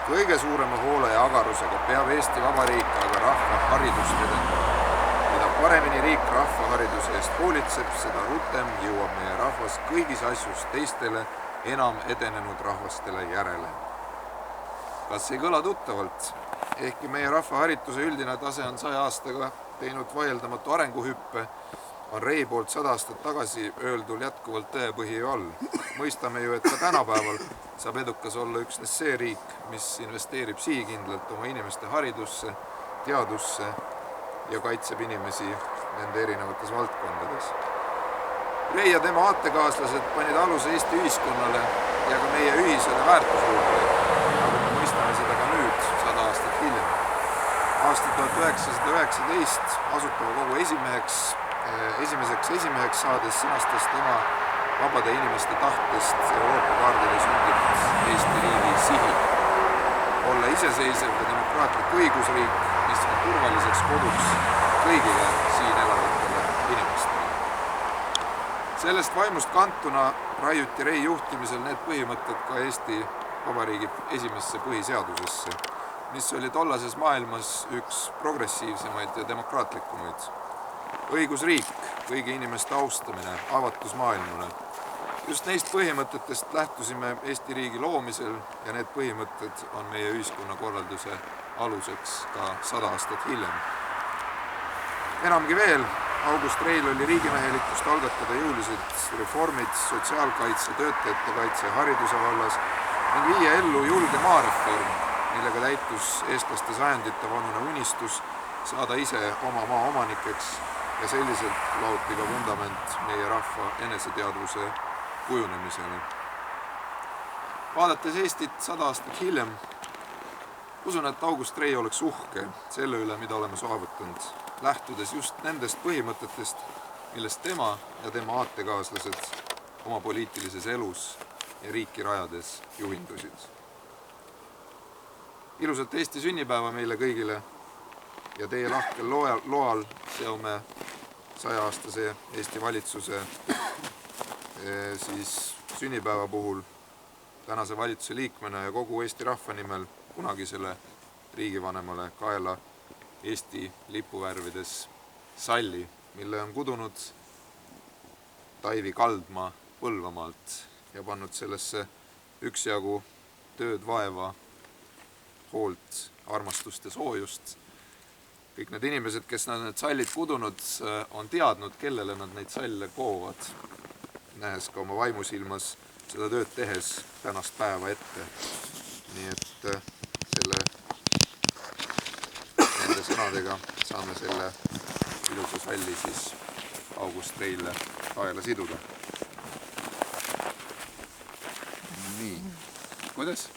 Kõige suurema hoole ja agarusega peab Eesti Vabariik aga rahva haridust edendama. Mida paremini riik rahvahariduse eest hoolitseb, seda rutem jõuab meie rahvas kõigis asjus teistele enam edenenud rahvastele järele. Kas ei kõla tuttavalt? Ehkki meie rahvaharituse üldine tase on 100 aastaga teinud vaieldamatu arenguhüppe, on Rei poolt 100 aastat tagasi öeldul jätkuvalt tõepõhi all. Mõistame ju, et ka tänapäeval saab edukas olla üksnes see riik, mis investeerib sihikindlalt oma inimeste haridusse, teadusse ja kaitseb inimesi nende erinevates valdkondades. Rei ja tema aatekaaslased panid aluse Eesti ühiskonnale ja ka meie ühisele väärtusruumile, nagu me mõistame seda ka nüüd, 100 aastat hiljem. Aasta 1919 asutava kogu esimeseks esimeheks saades sõnastas tema vabade inimeste tahtest Euroopa kaardile sündinud Eesti riigi sihi. Olla iseseisev ja demokraatlik õigusriik, mis on turvaliseks koduks kõigile siin elavatele inimestele. Sellest vaimust kantuna raiuti Rei juhtimisel need põhimõtted ka Eesti Vabariigi esimesse põhiseadusesse, mis oli tollases maailmas üks progressiivsemaid ja demokraatlikumaid. Õigusriik, kõigi inimeste austamine, avatus maailmale. Just neist põhimõtetest lähtusime Eesti riigi loomisel ja need põhimõtted on meie ühiskonnakorralduse aluseks ka 100 aastat hiljem. Enamgi veel, August Reil oli riigimehelikkust algatada jõulised reformid sotsiaalkaitse, töötajate kaitse ja hariduse vallas ning viia ellu julge maareform, millega täitus eestlaste sajandite vanune unistus saada ise oma maa omanikeks ja selliselt laoti ka vundament meie rahva eneseteadvuse kujunemisele. Vaadates Eestit 100 aastat hiljem, usun, et August Rei oleks uhke selle üle, mida oleme saavutanud, lähtudes just nendest põhimõtetest, millest tema ja tema aatekaaslased oma poliitilises elus ja riiki rajades juhindusid. Ilusat Eesti sünnipäeva meile kõigile ja teie lahkel loal seome 100-aastase Eesti valitsuse sünnipäeva puhul tänase valitsuse liikmena ja kogu Eesti rahva nimel kunagisele riigivanemale kaela Eesti lipuvärvides salli, mille on kudunud Taivi Kaldma Põlvamaalt ja pannud sellesse üksjagu tööd, vaeva, hoolt, armastust ja soojust. Kõik need inimesed, kes nad need sallid kudunud, on teadnud, kellele nad neid salle koovad, nähes ka oma vaimusilmas seda tööd tehes tänast päeva ette. Nii et nende sõnadega saame selle ilusa salli siis August Reile kaela siduda. Nii, kuidas?